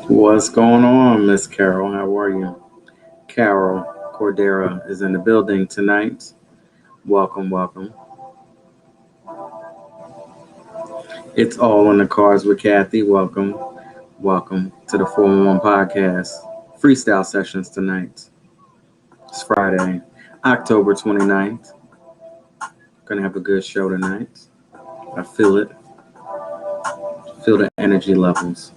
What's going on, Miss Carol? How are you? Carol Cordera is in the building tonight. Welcome, welcome. It's all in the cars with Kathy. Welcome, welcome to the 411 podcast. Freestyle sessions tonight. It's Friday, October 29th. Gonna have a good show tonight. I feel it. Feel the energy levels.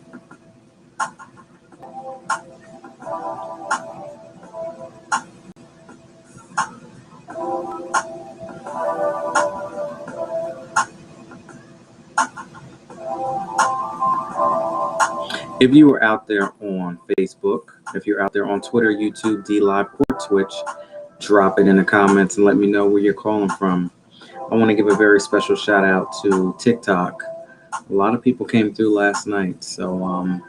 If you are out there on Facebook, if you're out there on Twitter, YouTube, D Live, or Twitch, drop it in the comments and let me know where you're calling from. I want to give a very special shout out to TikTok. A lot of people came through last night, so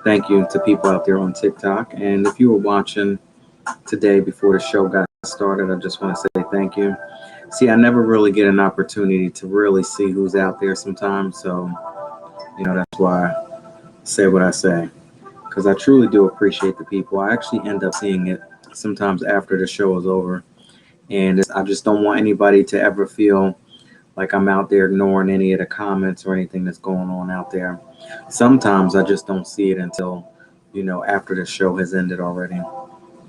thank you to people out there on TikTok. And if you were watching today before the show got started, I just want to say thank you. See, I never really get an opportunity to really see who's out there sometimes, so that's why I say what I say because I truly do appreciate the people. I actually end up seeing it sometimes after the show is over, and I just don't want anybody to ever feel like I'm out there ignoring any of the comments or anything that's going on out there. Sometimes I just don't see it until, after the show has ended already.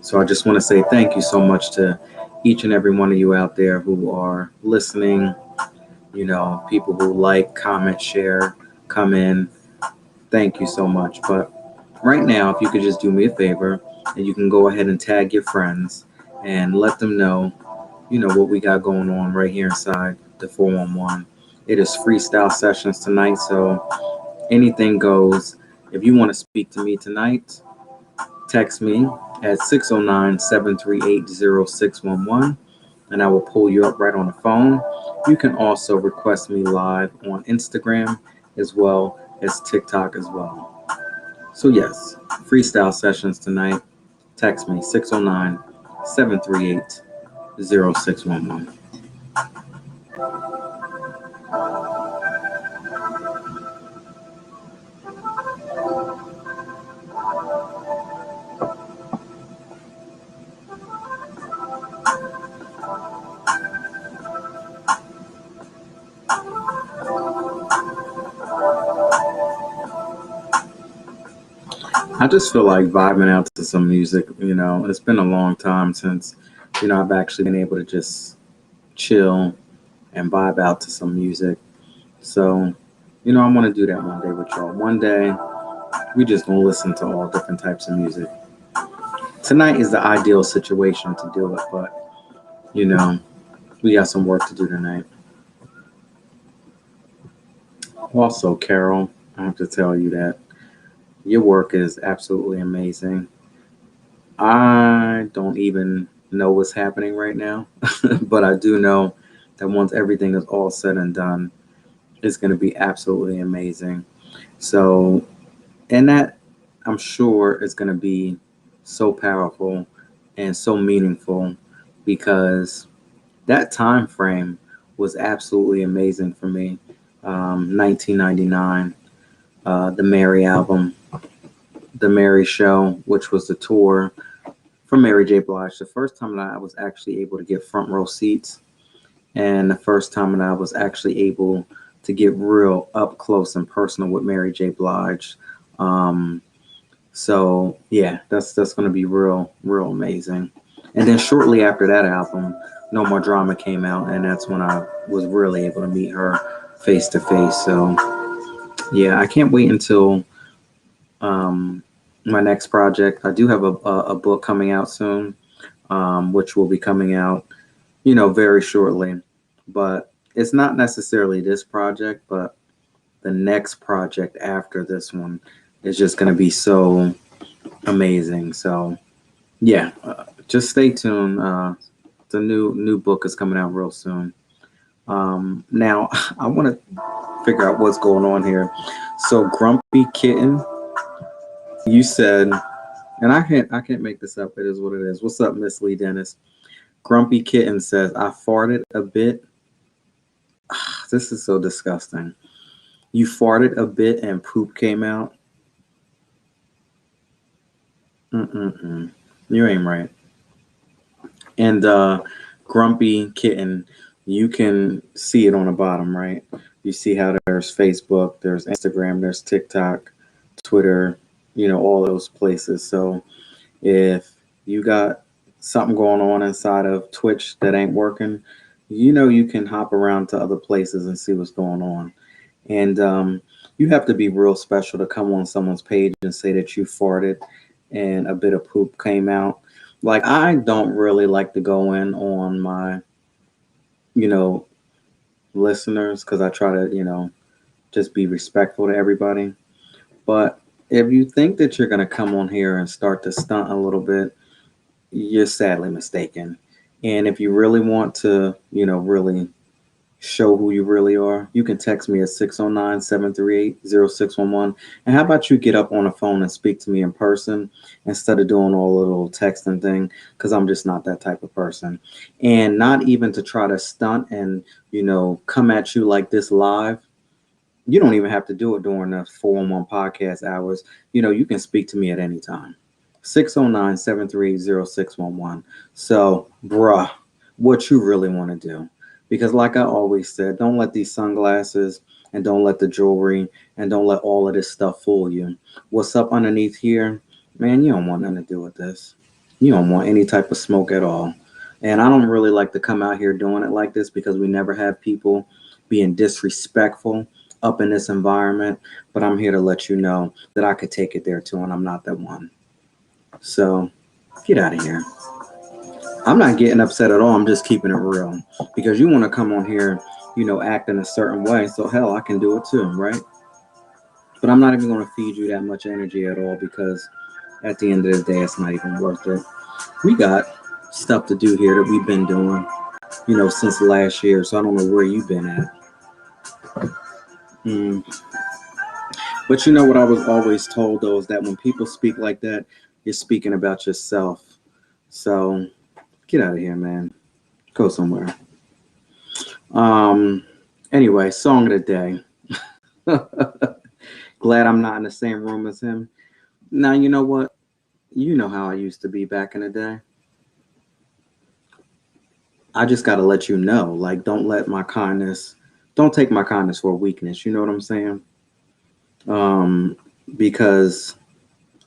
So I just want to say thank you so much to each and every one of you out there who are listening, people who like, comment, share, come in. Thank you so much. But right now, if you could just do me a favor and you can go ahead and tag your friends and let them know what we got going on right here inside the 411. It is freestyle sessions tonight, so anything goes. If you want to speak to me tonight, text me at 609-738-0611 and I will pull you up right on the phone. You can also request me live on Instagram as well as TikTok as well. So yes, freestyle sessions tonight. Text me 609-738-0611. I just feel like vibing out to some music. It's been a long time since, I've actually been able to just chill and vibe out to some music. So, I want to do that one day with y'all. One day, we just gonna listen to all different types of music. Tonight is the ideal situation to do it, but you know, we got some work to do tonight. Also, Carol, I have to tell you that your work is absolutely amazing. I don't even know what's happening right now, but I do know that once everything is all said and done, it's going to be absolutely amazing. So, and that I'm sure is going to be so powerful and so meaningful because that time frame was absolutely amazing for me. 1999, the Mary album, the Mary Show, which was the tour for Mary J. Blige. The first time that I was actually able to get front row seats, and the first time that I was actually able to get real up close and personal with Mary J. Blige. Um, so yeah, that's gonna be real amazing. And then shortly after that album, No More Drama came out, and that's when I was really able to meet her face to face. So yeah, I can't wait until um, my next project. I do have a book coming out soon, which will be coming out, very shortly. But it's not necessarily this project, but the next project after this one is just going to be so amazing. So yeah, just stay tuned. The new book is coming out real soon. Now I want to figure out what's going on here. So Grumpy Kitten, you said, and I can't make this up. It is what it is. What's up, Miss Lee Dennis? Grumpy Kitten says I farted a bit. This is so disgusting. You farted a bit and poop came out. Mm-mm-mm. You ain't right. And Grumpy Kitten, you can see it on the bottom, right? You see how there's Facebook, there's Instagram, there's TikTok, Twitter, all those places. So if you got something going on inside of Twitch that ain't working, you can hop around to other places and see what's going on. And you have to be real special to come on someone's page and say that you farted and a bit of poop came out. Like, I don't really like to go in on my, you know, listeners because I try to, just be respectful to everybody. But if you think that you're going to come on here and start to stunt a little bit, you're sadly mistaken. And if you really want to, really show who you really are, you can text me at 609-738-0611. And how about you get up on the phone and speak to me in person instead of doing all the little texting thing? Because I'm just not that type of person. And not even to try to stunt and, come at you like this live. You don't even have to do it during the 411 podcast hours. You can speak to me at any time. 609-738-0611. So, bruh, what you really want to do. Because like I always said, don't let these sunglasses and don't let the jewelry and don't let all of this stuff fool you. What's up underneath here? Man, you don't want nothing to do with this. You don't want any type of smoke at all. And I don't really like to come out here doing it like this because we never have people being disrespectful up in this environment. But I'm here to let you know that I could take it there too, and I'm not that one. So get out of here. I'm not getting upset at all. I'm just keeping it real because you want to come on here, acting a certain way. So hell, I can do it too, right? But I'm not even going to feed you that much energy at all because at the end of the day, it's not even worth it. We got stuff to do here that we've been doing, since last year. So I don't know where you've been at. Mm. But you know what I was always told though is that when people speak like that, you're speaking about yourself. So get out of here, man. Go somewhere. Um. Anyway, song of the day. Glad I'm not in the same room as him. Now, you know what? You know how I used to be back in the day. I just got to let you know. Like, don't take my kindness for a weakness. You know what I'm saying? Um, because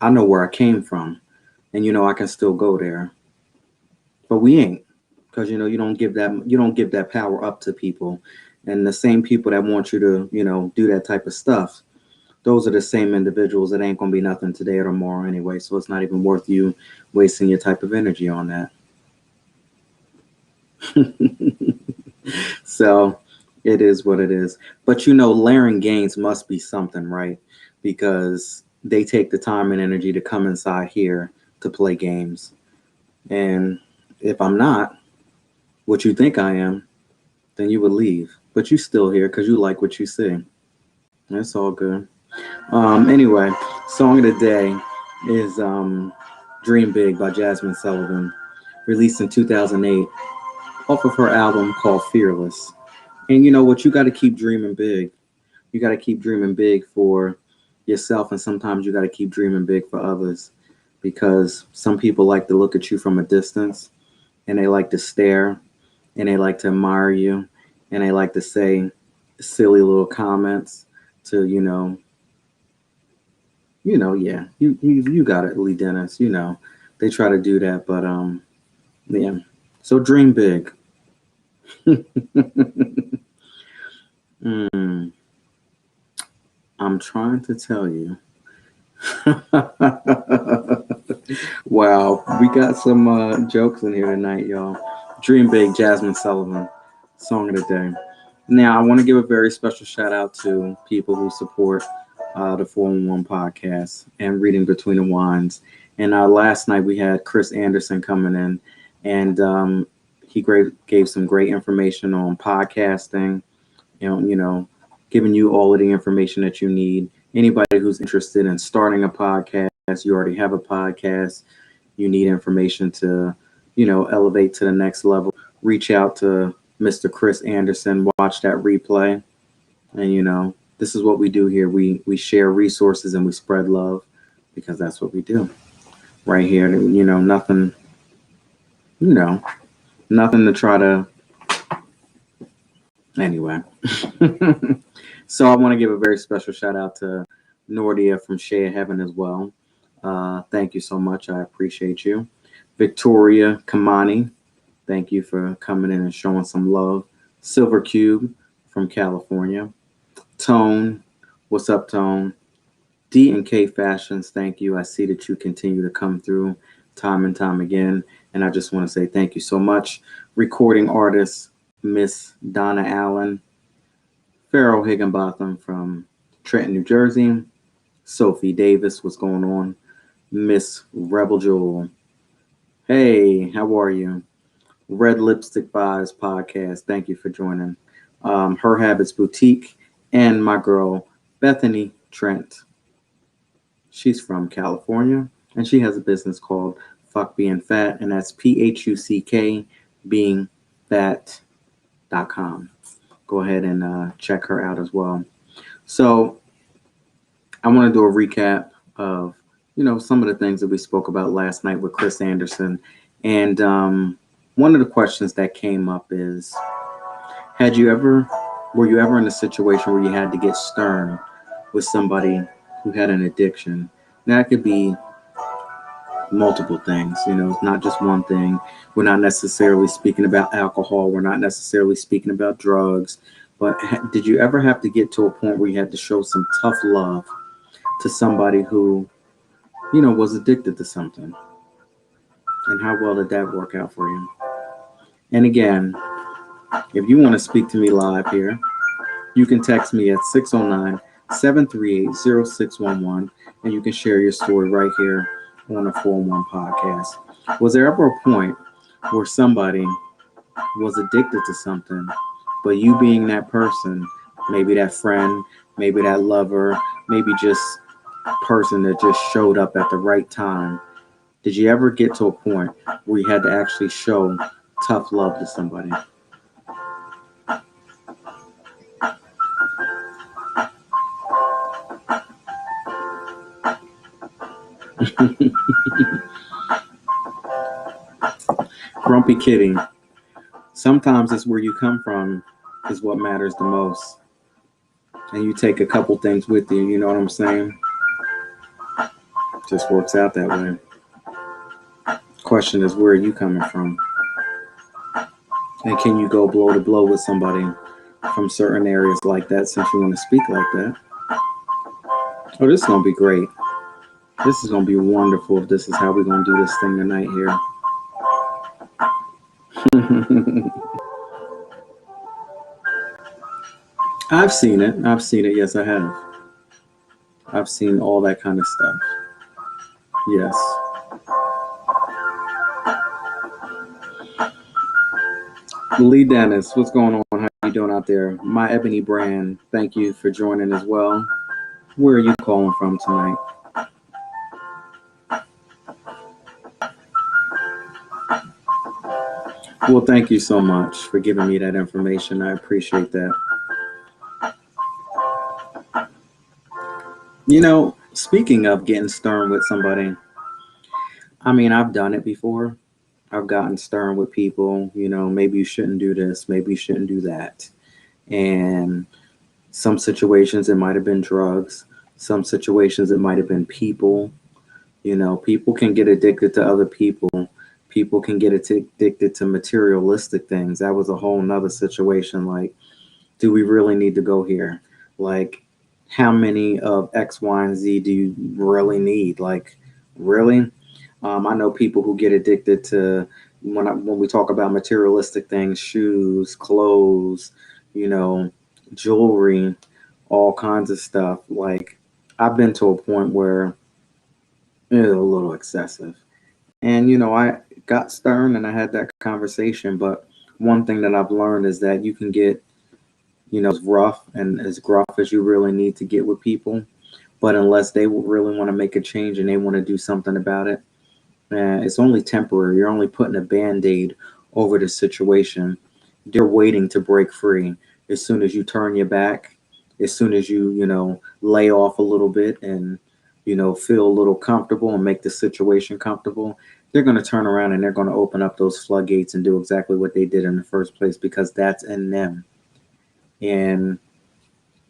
I know where I came from and, I can still go there. But we ain't. Because, you don't give that power up to people. And the same people that want you to, do that type of stuff, those are the same individuals that ain't gonna be nothing today or tomorrow anyway. So it's not even worth you wasting your type of energy on that. So it is what it is. But layering games must be something, right? Because they take the time and energy to come inside here to play games. And if I'm not what you think I am, then you would leave. But you still here because you like what you see. That's all good. Anyway, song of the day is Dream Big by Jasmine Sullivan, released in 2008 off of her album called Fearless. And you know what? You got to keep dreaming big. You got to keep dreaming big for yourself, and sometimes you got to keep dreaming big for others because some people like to look at you from a distance and they like to stare and they like to admire you and they like to say silly little comments to, yeah, you got it, Lee Dennis. They try to do that, but yeah. So dream big. mm, I'm trying to tell you. Wow, we got some jokes in here tonight, y'all. Dream big, Jasmine Sullivan, song of the day. Now, I want to give a very special shout out to people who support the 411 podcast and Reading Between the Wines. And last night we had Chris Anderson coming in, and he gave some great information on podcasting, giving you all of the information that you need. Anybody who's interested in starting a podcast, you already have a podcast, you need information to, elevate to the next level, reach out to Mr. Chris Anderson, watch that replay. And, this is what we do here. We share resources and we spread love because that's what we do. right here. Nothing, you know, nothing to try to, anyway. So I want to give a very special shout out to Nordia from Shea Heaven as well. Thank you so much. I appreciate you. Victoria Kamani, thank you for coming in and showing some love. Silver Cube from California. Tone, what's up, Tone? D and K Fashions, thank you. I see that you continue to come through time and time again, and I just want to say thank you so much. Recording artist Miss Donna Allen, Farrell Higginbotham from Trenton, New Jersey. Sophie Davis, what's going on? Miss Rebel Jewel, hey, how are you? Red Lipstick Buys podcast, thank you for joining. Her Habits Boutique, and my girl Bethany Trent. She's from California, and she has a business called Fuck Being Fat, and that's PHUCK being fat.com. Go ahead and check her out as well. So I want to do a recap of, some of the things that we spoke about last night with Chris Anderson. And one of the questions that came up is, were you ever in a situation where you had to get stern with somebody who had an addiction? Now, it could be multiple things, it's not just one thing. We're not necessarily speaking about alcohol. We're not necessarily speaking about drugs. But did you ever have to get to a point where you had to show some tough love to somebody who, was addicted to something? And how well did that work out for you? And again, if you want to speak to me live here, you can text me at 609-738-0611, and you can share your story right here on the 411 podcast. Was there ever a point where somebody was addicted to something, but you being that person, maybe that friend, maybe that lover, maybe just person that just showed up at the right time, did you ever get to a point where you had to actually show tough love to somebody? Grumpy Kitty. Sometimes it's where you come from is what matters the most. And you take a couple things with you, you know what I'm saying? Just works out that way. Question is, where are you coming from? And can you go blow to blow with somebody from certain areas like that, since you want to speak like that? Oh, this is going to be great. This is going to be wonderful if this is how we're going to do this thing tonight here. I've seen it. Yes, I have. I've seen all that kind of stuff. Yes. Lee Dennis, what's going on? How you doing out there? My Ebony Brand, thank you for joining as well. Where are you calling from tonight? Well, thank you so much for giving me that information. I appreciate that. Speaking of getting stern with somebody, I mean, I've done it before. I've gotten stern with people, maybe you shouldn't do this, maybe you shouldn't do that. And some situations it might have been drugs. Some situations it might have been people. People can get addicted to other people. People can get addicted to materialistic things. That was a whole nother situation. Like, do we really need to go here? Like, how many of X, Y, and Z do you really need? Like, really? I know people who get addicted to, when we talk about materialistic things, shoes, clothes, jewelry, all kinds of stuff. Like, I've been to a point where it's a little excessive. And, I got stern and I had that conversation. But one thing that I've learned is that you can get, as rough and as gruff as you really need to get with people. But unless they really want to make a change and they want to do something about it, it's only temporary. You're only putting a Band-Aid over the situation. They're waiting to break free. As soon as you turn your back, as soon as you, lay off a little bit and feel a little comfortable and make the situation comfortable, they're going to turn around and they're going to open up those floodgates and do exactly what they did in the first place, because that's in them. And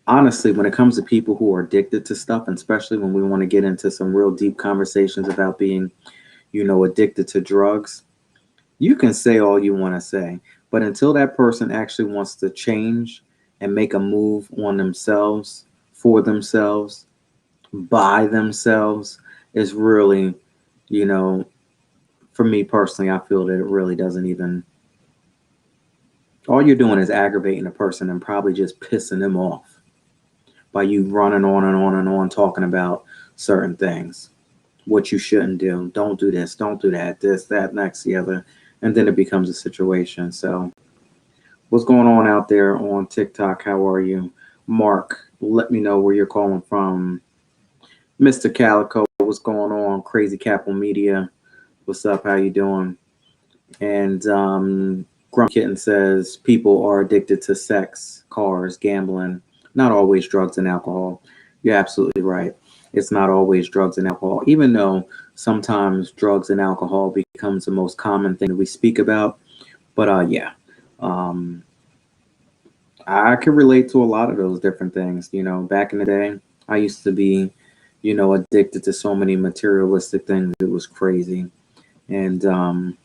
honestly, when it comes to people who are addicted to stuff, and especially when we want to get into some real deep conversations about being, addicted to drugs, you can say all you want to say. But until that person actually wants to change and make a move on themselves, for themselves, by themselves, is really, you know, for me personally, I feel that it really doesn't even, all you're doing is aggravating a person and probably just pissing them off by you running on and on and on talking about certain things, what you shouldn't do. Don't do this, don't do that, this, that, next, the other. And then it becomes a situation. So, what's going on out there on TikTok? How are you? Mark, let me know where you're calling from. Mr. Calico, what's going on? Crazy Capital Media, what's up? How you doing? And Grump Kitten says people are addicted to sex, cars, gambling, not always drugs and alcohol. You're absolutely right. It's not always drugs and alcohol, even though sometimes drugs and alcohol becomes the most common thing that we speak about. But yeah, um, I can relate to a lot of those different things. Back in the day, I used to be, addicted to so many materialistic things. It was crazy. And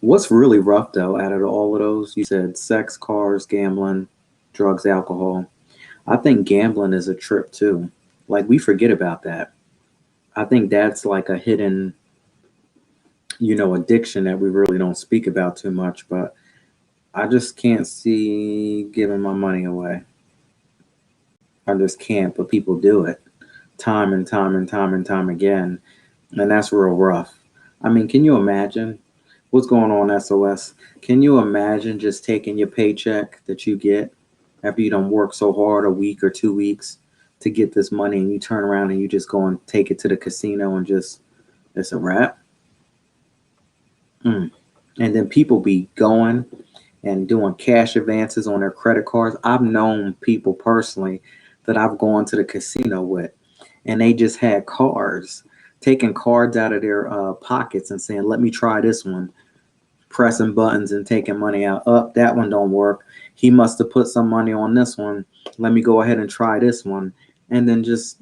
what's really rough though, out of all of those, you said sex, cars, gambling, drugs, alcohol. I think gambling is a trip too. Like we forget about that. I think that's like a hidden, addiction that we really don't speak about too much. But I just can't see giving my money away. I just can't. But people do it time and time and time and time again, and that's real rough. I mean, can you imagine what's going on, SOS? Can you imagine just taking your paycheck that you get after you don't work so hard a week or 2 weeks to get this money, and you turn around and you just go and take it to the casino and just it's a wrap? Mm. And then people be going and doing cash advances on their credit cards. I've known people personally that I've gone to the casino with, and they just had cards, taking cards out of their pockets and saying, "Let me try this one," pressing buttons and taking money out. Up, that one don't work. He must have put some money on this one. Let me go ahead and try this one, and then just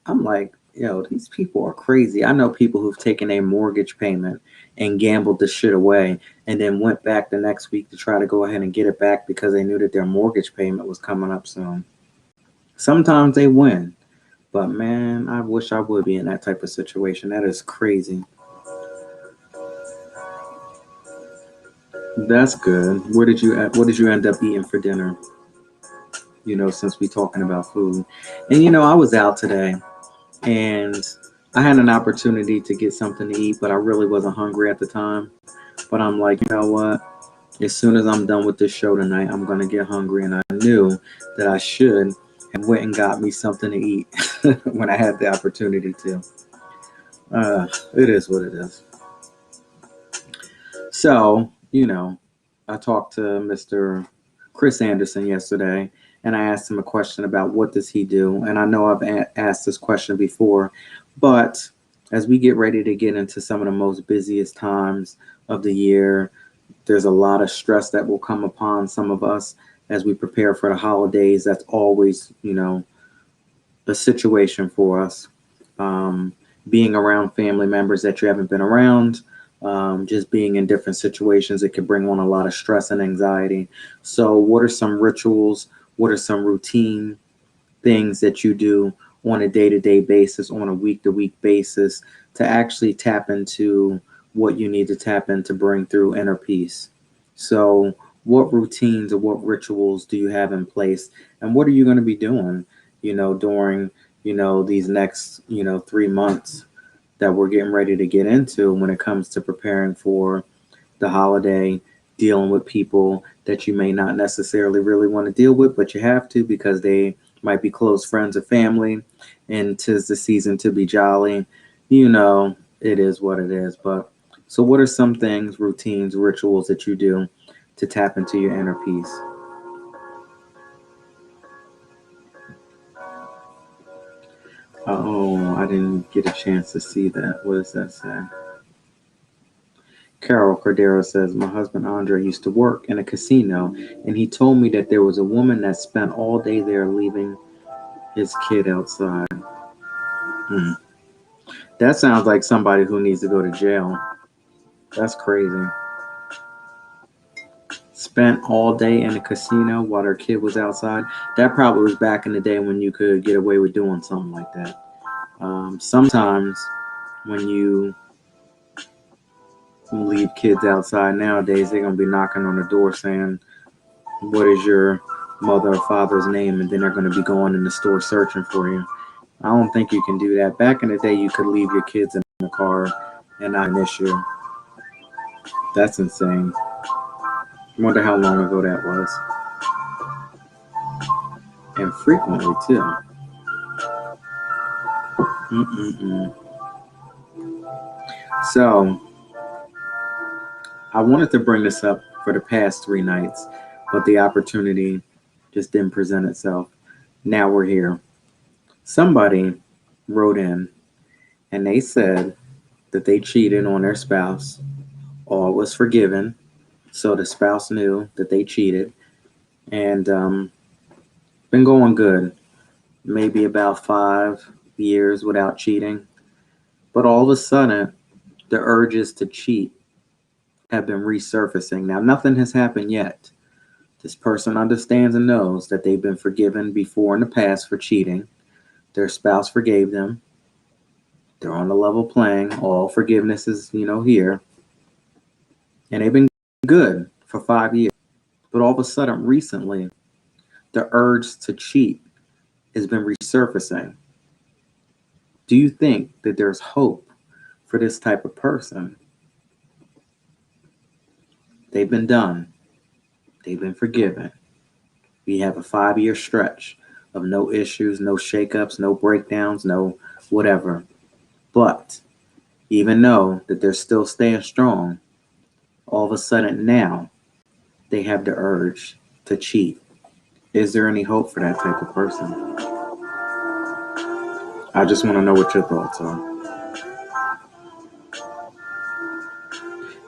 I'm like, yo, these people are crazy. I know people who've taken a mortgage payment and gambled the shit away and then went back the next week to try to go ahead and get it back because they knew that their mortgage payment was coming up soon. Sometimes they win, but man, I wish I would be in that type of situation. That is crazy. That's good. What did you end up eating for dinner? Since we talking about food. And I was out today and I had an opportunity to get something to eat, but I really wasn't hungry at the time. But I'm like, you know what? As soon as I'm done with this show tonight, I'm gonna get hungry, and I knew that I should have went and got me something to eat when I had the opportunity to. It is what it is. So, I talked to Mr. Chris Anderson yesterday, and I asked him a question about what does he do. And I know I've asked this question before, but as we get ready to get into some of the most busiest times of the year, there's a lot of stress that will come upon some of us as we prepare for the holidays. That's always, a situation for us. Being around family members that you haven't been around, just being in different situations, it can bring on a lot of stress and anxiety. So, what are some rituals? What are some routine things that you do on a day-to-day basis, on a week-to-week basis, to actually tap into what you need to tap in to bring through inner peace? So, what routines or what rituals do you have in place, and what are you going to be doing, during these next 3 months that we're getting ready to get into when it comes to preparing for the holiday, dealing with people that you may not necessarily really want to deal with, but you have to because they might be close friends or family, and 'tis the season to be jolly. It is what it is. But so, what are some things, routines, rituals that you do to tap into your inner peace? Oh, I didn't get a chance to see that. What does that say? Carol Cordero says, my husband Andre used to work in a casino, and he told me that there was a woman that spent all day there leaving his kid outside. Hmm. That sounds like somebody who needs to go to jail. That's crazy. Spent all day in a casino while their kid was outside. That probably was back in the day when you could get away with doing something like that. Sometimes when you leave kids outside nowadays, they're going to be knocking on the door saying, what is your mother or father's name? And then they're going to be going in the store searching for you. I don't think you can do that. Back in the day, you could leave your kids in the car and not an issue. That's insane. I wonder how long ago that was. And frequently, too. Mm-mm-mm. So, I wanted to bring this up for the past 3 nights, but the opportunity just didn't present itself. Now we're here. Somebody wrote in and they said that they cheated on their spouse. All was forgiven. So the spouse knew that they cheated and been going good. Maybe about 5 years without cheating. But all of a sudden, the urges to cheat have been resurfacing. Now, nothing has happened yet. This person understands and knows that they've been forgiven before in the past for cheating. Their spouse forgave them. They're on a level playing. All forgiveness is, here. And they've been good for 5 years. But all of a sudden, recently, the urge to cheat has been resurfacing. Do you think that there's hope for this type of person? They've been done. They've been forgiven. We have a 5-year stretch of no issues, no shakeups, no breakdowns, no whatever. But even though that they're still staying strong, all of a sudden now they have the urge to cheat. Is there any hope for that type of person? I just want to know what your thoughts are.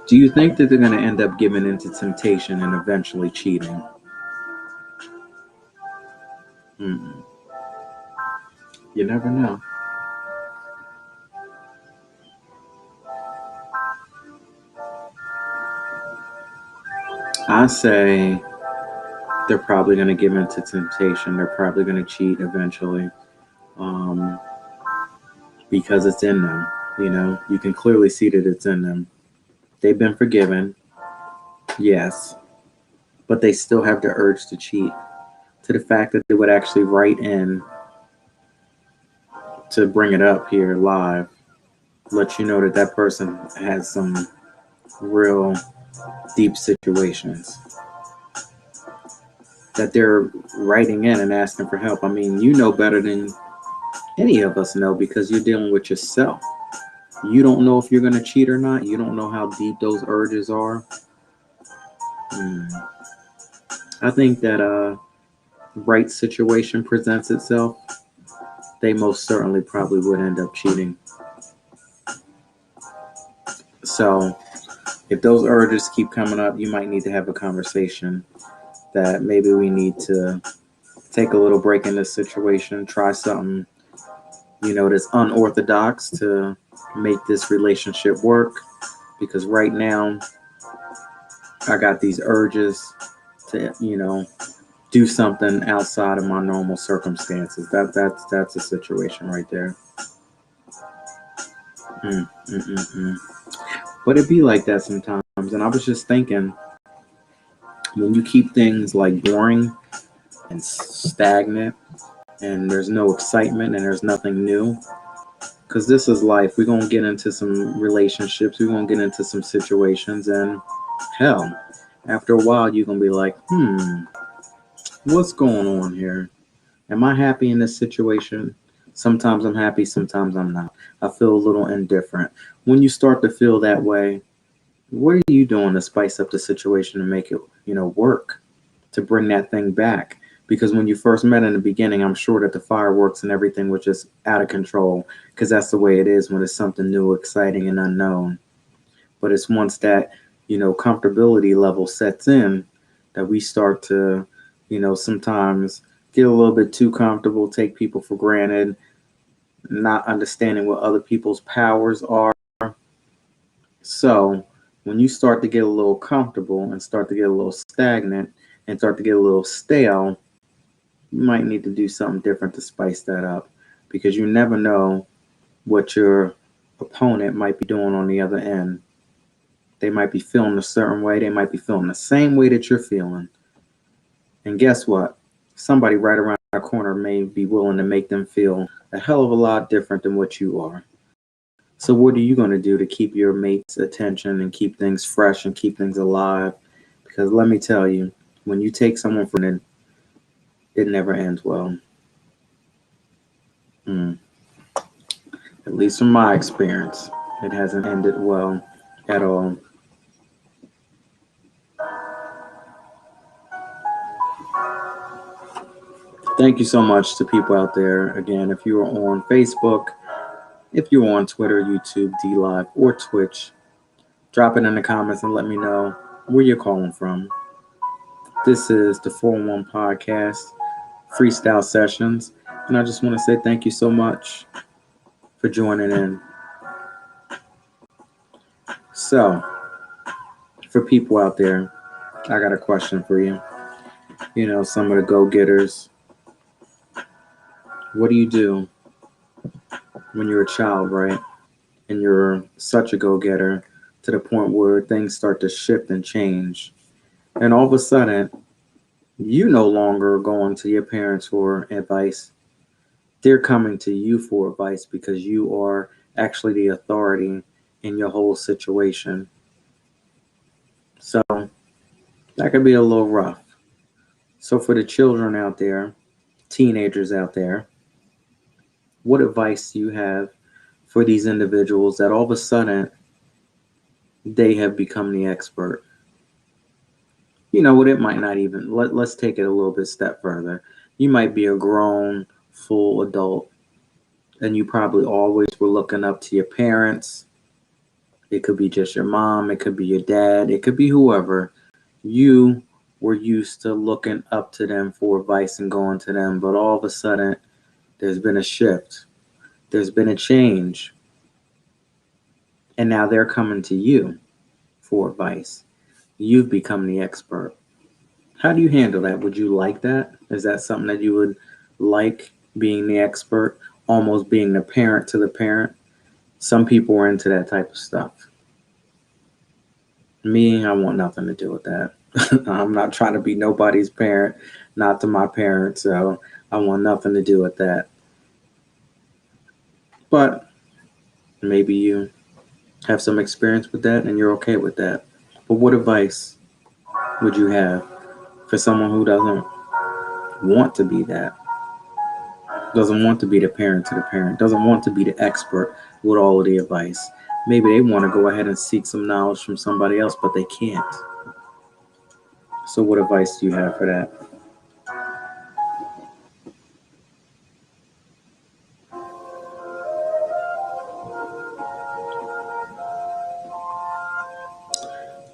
Do you think that they're going to end up giving into temptation and eventually cheating? You never know. I say they're probably going to give into temptation. They're probably going to cheat eventually um, because it's in them. You can clearly see that it's in them. They've been forgiven, yes, but they still have the urge to cheat. To the fact that they would actually write in to bring it up here live, let you know that that person has some real deep situations. That they're writing in and asking for help. I mean, you know better than any of us know because you're dealing with yourself. You don't know if you're going to cheat or not. You don't know how deep those urges are. I think that right situation presents itself, they most certainly probably would end up cheating. So if those urges keep coming up, you might need to have a conversation that maybe we need to take a little break in this situation, try something, that's unorthodox to make this relationship work. Because right now, I got these urges to, do something outside of my normal circumstances. That's a situation right there. But it be like that sometimes. And I was just thinking, when you keep things like boring and stagnant, and there's no excitement and there's nothing new, because this is life. We're gonna get into some relationships. We're gonna get into some situations, and hell, after a while, you're gonna be like, what's going on here? Am I happy in this situation? Sometimes I'm happy, sometimes I'm not. I feel a little indifferent. When you start to feel that way, what are you doing to spice up the situation to make it, work, to bring that thing back? Because when you first met in the beginning, I'm sure that the fireworks and everything was just out of control, because that's the way it is when it's something new, exciting, and unknown. But it's once that, comfortability level sets in that we start to, sometimes get a little bit too comfortable, take people for granted, not understanding what other people's powers are. So when you start to get a little comfortable and start to get a little stagnant and start to get a little stale, you might need to do something different to spice that up, because you never know what your opponent might be doing on the other end. They might be feeling a certain way. They might be feeling the same way that you're feeling. And guess what? Somebody right around the corner may be willing to make them feel a hell of a lot different than what you are. So what are you going to do to keep your mate's attention and keep things fresh and keep things alive? Because let me tell you, when you take someone from it, it never ends well. At least from my experience, it hasn't ended well at all. Thank you so much to people out there. Again, if you are on Facebook, if you're on Twitter, YouTube, D Live, or Twitch, drop it in the comments and let me know where you're calling from. This is the 411 Podcast, Freestyle Sessions, and I just want to say thank you so much for joining in. So, for people out there, I got a question for you. Some of the go-getters, what do you do when you're a child, right? And you're such a go-getter to the point where things start to shift and change. And all of a sudden, you no longer going to your parents for advice. They're coming to you for advice because you are actually the authority in your whole situation. So that could be a little rough. So for the children out there, teenagers out there, what advice do you have for these individuals that all of a sudden they have become the expert? You know what, it might not even, let's take it a little bit step further. You might be a grown, full adult, and you probably always were looking up to your parents. It could be just your mom, it could be your dad, it could be whoever. You were used to looking up to them for advice and going to them, but all of a sudden, there's been a shift. There's been a change. And now they're coming to you for advice. You've become the expert. How do you handle that? Would you like that? Is that something that you would like, being the expert, almost being the parent to the parent? Some people are into that type of stuff. Me, I want nothing to do with that. I'm not trying to be nobody's parent, not to my parents, so I want nothing to do with that. But maybe you have some experience with that and you're okay with that. But what advice would you have for someone who doesn't want to be that? Doesn't want to be the parent to the parent, doesn't want to be the expert with all of the advice. Maybe they want to go ahead and seek some knowledge from somebody else, but they can't. So what advice do you have for that?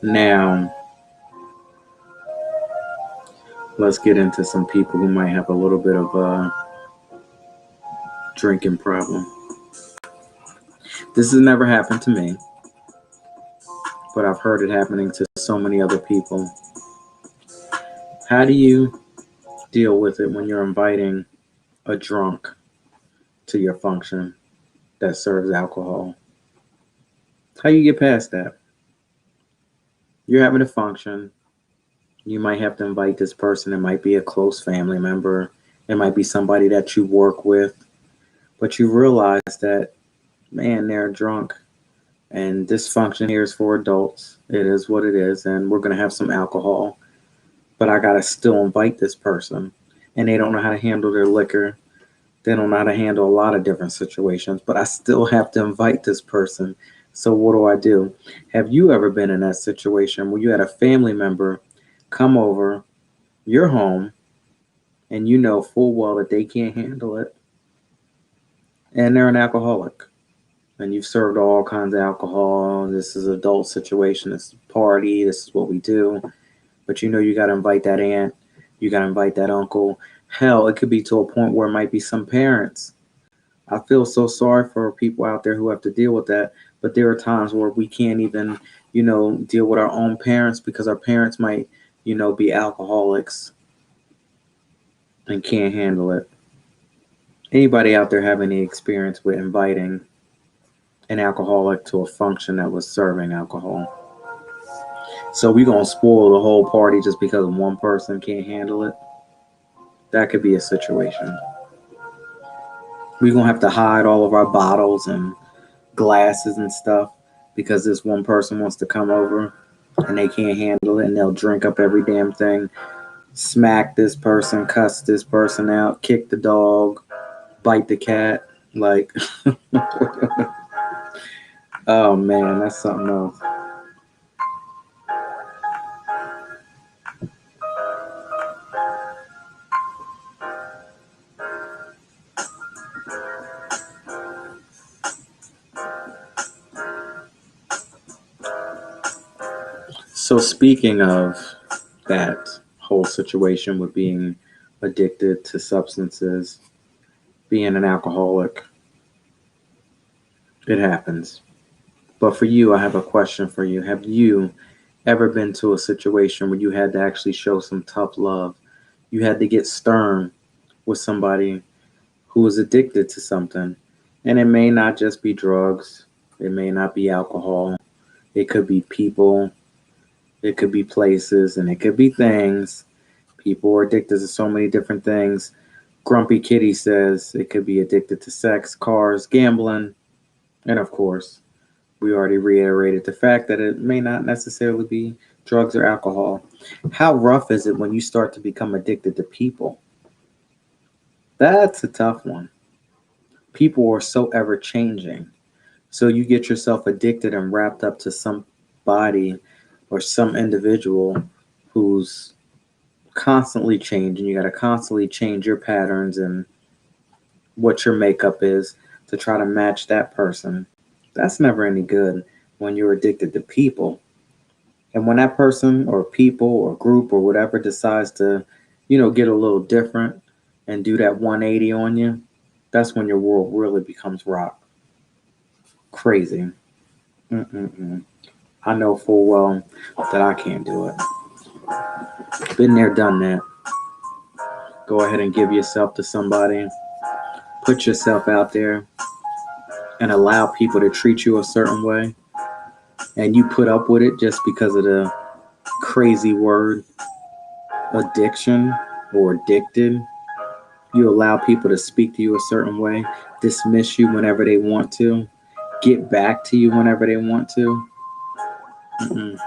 Now, let's get into some people who might have a little bit of a drinking problem. This has never happened to me, but I've heard it happening to so many other people. How do you deal with it when you're inviting a drunk to your function that serves alcohol? How do you get past that? You're having a function. You might have to invite this person. It might be a close family member. It might be somebody that you work with. But you realize that, man, they're drunk. And this function here is for adults. It is what it is. And we're going to have some alcohol. But I got to still invite this person. And they don't know how to handle their liquor. They don't know how to handle a lot of different situations. But I still have to invite this person. So what do? Have you ever been in that situation where you had a family member come over your home and you know full well that they can't handle it, and they're an alcoholic, and you've served all kinds of alcohol. This is an adult situation. This is a party. This is what we do. But you know you got to invite that aunt. You got to invite that uncle. Hell, it could be to a point where it might be some parents. I feel so sorry for people out there who have to deal with that. But there are times where we can't even, deal with our own parents because our parents might, be alcoholics and can't handle it. Anybody out there have any experience with inviting an alcoholic to a function that was serving alcohol? So we gonna spoil the whole party just because one person can't handle it? That could be a situation. We gonna have to hide all of our bottles and glasses and stuff because this one person wants to come over and they can't handle it, and they'll drink up every damn thing, smack this person, cuss this person out, kick the dog, bite the cat. Like, oh man, that's something else. So speaking of that whole situation with being addicted to substances, being an alcoholic, it happens. But for you, I have a question for you. Have you ever been to a situation where you had to actually show some tough love? You had to get stern with somebody who is addicted to something. And it may not just be drugs, it may not be alcohol, it could be people, it could be places, and it could be things. People are addicted to so many different things. Grumpy Kitty says it could be addicted to sex, cars, gambling, and of course, we already reiterated the fact that it may not necessarily be drugs or alcohol. How rough is it when you start to become addicted to people? That's a tough one. People are so ever changing. So you get yourself addicted and wrapped up to somebody or some individual who's constantly changing. You got to constantly change your patterns and what your makeup is to try to match that person. That's never any good when you're addicted to people. And when that person or people or group or whatever decides to, get a little different and do that 180 on you, that's when your world really becomes rock. Crazy. Mm-mm-mm. I know full well that I can't do it. Been there, done that. Go ahead and give yourself to somebody. Put yourself out there and allow people to treat you a certain way. And you put up with it just because of the crazy word addiction or addicted. You allow people to speak to you a certain way, dismiss you whenever they want to, get back to you whenever they want to. Mm-mm.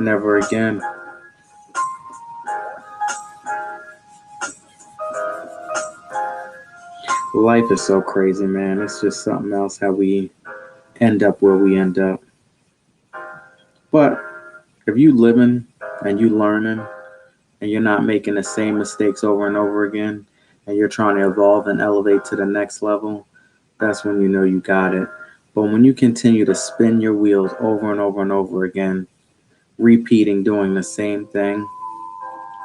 Never again. Life is so crazy, man. It's just something else how we end up where we end up. But if you living and you learning and you're not making the same mistakes over and over again, and you're trying to evolve and elevate to the next level, that's when you know you got it. But when you continue to spin your wheels over and over and over again, repeating, doing the same thing,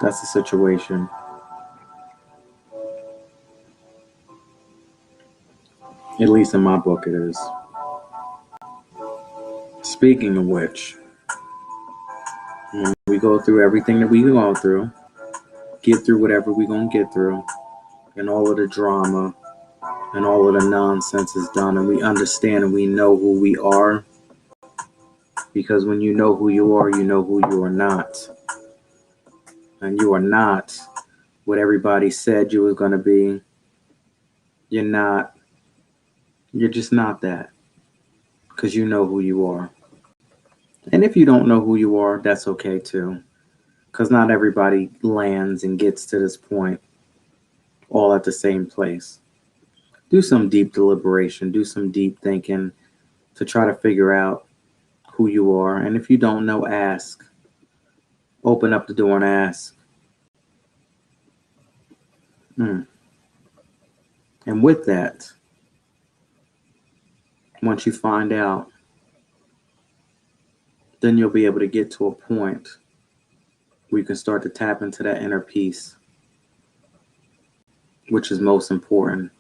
that's the situation. At least in my book, it is. Speaking of which, when we go through everything that we go through, get through whatever we gonna get through, and all of the drama and all of the nonsense is done, and we understand and we know who we are, because when you know who you know who you are not. And you are not what everybody said you were going to be. You're not. You're just not that, because you know who you are. And if you don't know who you are, that's okay too, because not everybody lands and gets to this point all at the same place. Do some deep deliberation, do some deep thinking to try to figure out who you are. And if you don't know, ask. Open up the door and ask. Mm. And with that, once you find out, then you'll be able to get to a point where you can start to tap into that inner peace, which is most important.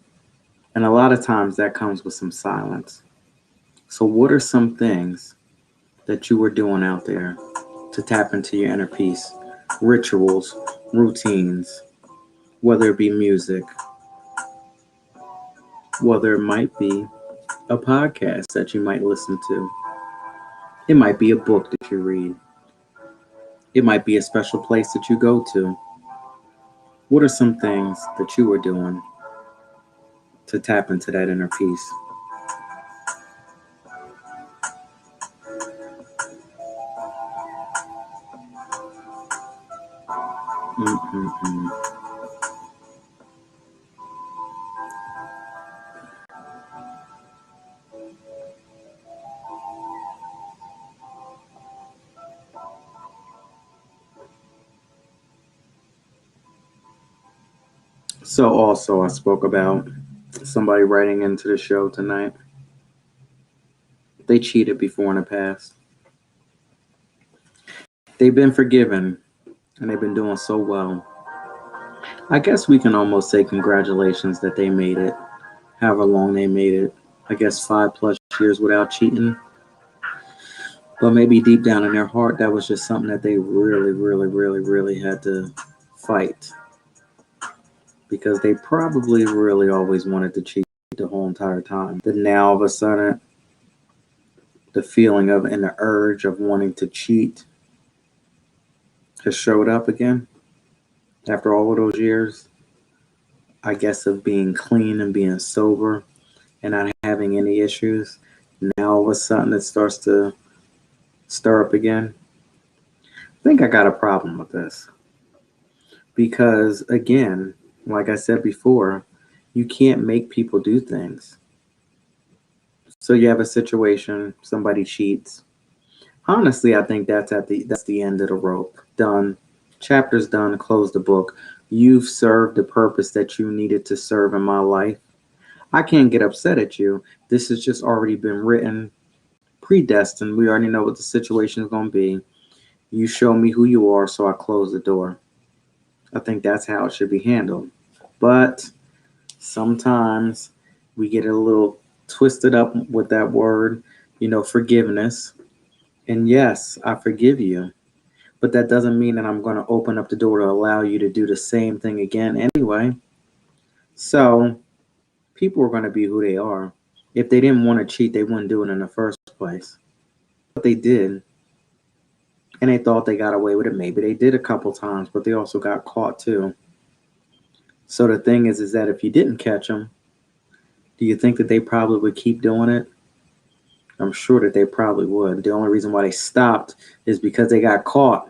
And a lot of times that comes with some silence. So, what are some things that you were doing out there to tap into your inner peace? Rituals, routines, whether it be music, whether it might be a podcast that you might listen to, it might be a book that you read, it might be a special place that you go to. What are some things that you were doing to tap into that inner peace? Mm-mm-mm. So, also, I spoke about somebody writing into the show tonight. They cheated before in the past. They've been forgiven and they've been doing so well. I guess we can almost say congratulations that they made it, however long they made it. I guess 5+ years without cheating. But maybe deep down in their heart, that was just something that they really, really, really, really had to fight because they probably really always wanted to cheat the whole entire time. Then now, all of a sudden, the feeling of and the urge of wanting to cheat has showed up again after all of those years, I guess, of being clean and being sober and not having any issues. Now, all of a sudden, it starts to stir up again. I think I got a problem with this because, again, like I said before, you can't make people do things. So you have a situation, somebody cheats. Honestly, I think that's the end of the rope. Done. Chapter's done. Close the book. You've served the purpose that you needed to serve in my life. I can't get upset at you. This has just already been written, predestined. We already know what the situation is going to be. You show me who you are, so I close the door. I think that's how it should be handled. But sometimes we get a little twisted up with that word, forgiveness. And yes, I forgive you. But that doesn't mean that I'm going to open up the door to allow you to do the same thing again anyway. So people are going to be who they are. If they didn't want to cheat, they wouldn't do it in the first place. But they did. And they thought they got away with it. Maybe they did a couple times, but they also got caught too. So the thing is that if you didn't catch them, do you think that they probably would keep doing it? I'm sure that they probably would. The only reason why they stopped is because they got caught.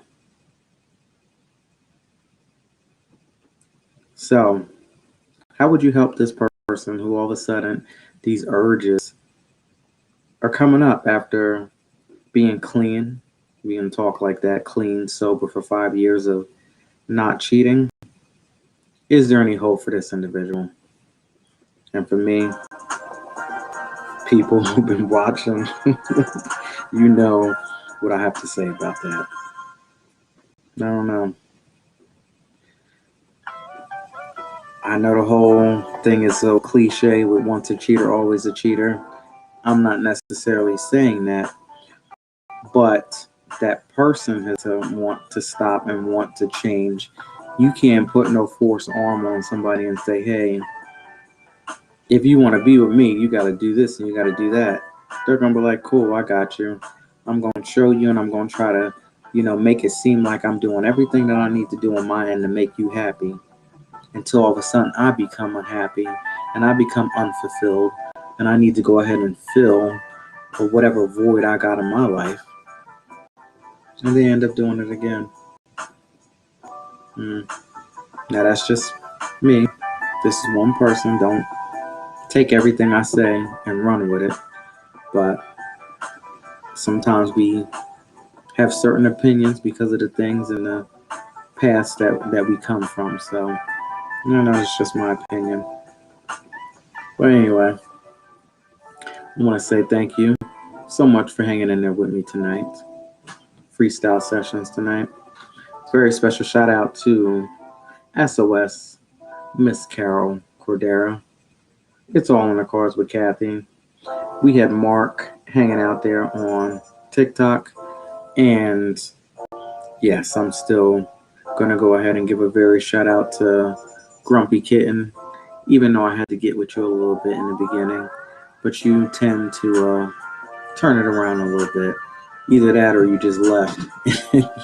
So, how would you help this person who all of a sudden these urges are coming up after being clean? We can talk like that, clean, sober for 5 years of not cheating. Is there any hope for this individual? And for me, people who've been watching, you know what I have to say about that. I don't know. I know the whole thing is so cliche with once a cheater, always a cheater. I'm not necessarily saying that, but that person has to want to stop and want to change. You can't put no force arm on somebody and say, hey, if you want to be with me, you got to do this and you got to do that. They're going to be like, cool, I got you. I'm going to show you and I'm going to try to, make it seem like I'm doing everything that I need to do on my end to make you happy until all of a sudden I become unhappy and I become unfulfilled and I need to go ahead and fill for whatever void I got in my life. And they end up doing it again. Mm. Now that's just me. This is one person. Don't take everything I say and run with it. But sometimes we have certain opinions because of the things in the past that we come from. So No, it's just my opinion. But anyway, I want to say thank you so much for hanging in there with me tonight. Freestyle sessions tonight. Very special shout out to SOS, Miss Carol Cordera. It's all in the cards with Kathy. We had Mark hanging out there on TikTok. And yes, I'm still going to go ahead and give a very shout out to Grumpy Kitten, even though I had to get with you a little bit in the beginning. But you tend to turn it around a little bit. Either that or you just left.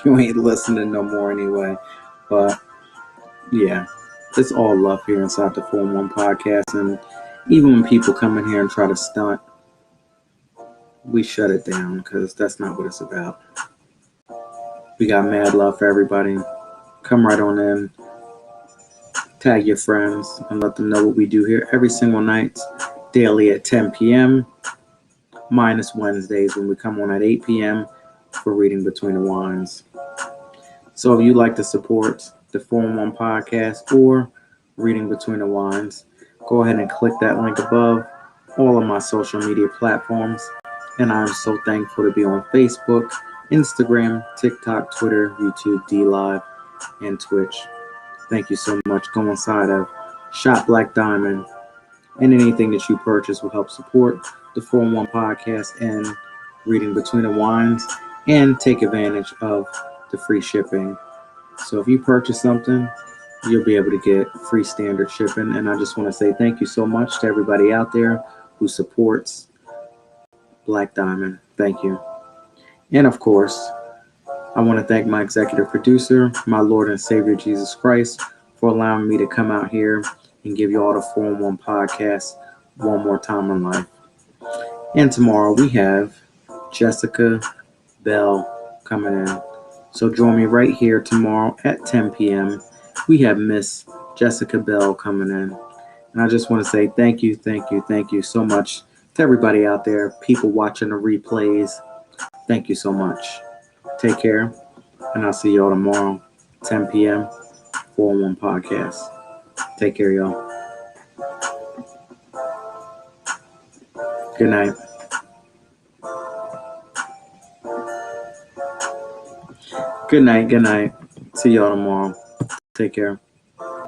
You ain't listening no more anyway. But yeah, it's all love here inside the 4-1 podcast. And even when people come in here and try to stunt, we shut it down because that's not what it's about. We got mad love for everybody. Come right on in, tag your friends, and let them know what we do here every single night, daily at 10 p.m., minus Wednesdays when we come on at 8 p.m. for Reading Between the Lines. So if you'd like to support the 4-1 podcast or Reading Between the Lines, go ahead and click that link above all of my social media platforms. And I'm so thankful to be on Facebook, Instagram, TikTok, Twitter, YouTube, DLive, and Twitch. Thank you so much. Go inside of Shop Black Diamond, and anything that you purchase will help support the 4-1 podcast and Reading Between the Lines, and take advantage of the free shipping. So if you purchase something, you'll be able to get free standard shipping. And I just want to say thank you so much to everybody out there who supports Black Diamond. Thank you. And of course, I want to thank my executive producer, my Lord and Savior Jesus Christ, for allowing me to come out here and give you all the 4-1 podcast one more time in life. And tomorrow we have Jessica Bell coming in. So join me right here tomorrow at 10 p.m. We have Miss Jessica Bell coming in. And I just want to say thank you so much to everybody out there, people watching the replays. Thank you so much. Take care, and I'll see y'all tomorrow, 10 p.m., 4-1 podcast. Take care, y'all. Good night. Good night. See y'all tomorrow. Take care.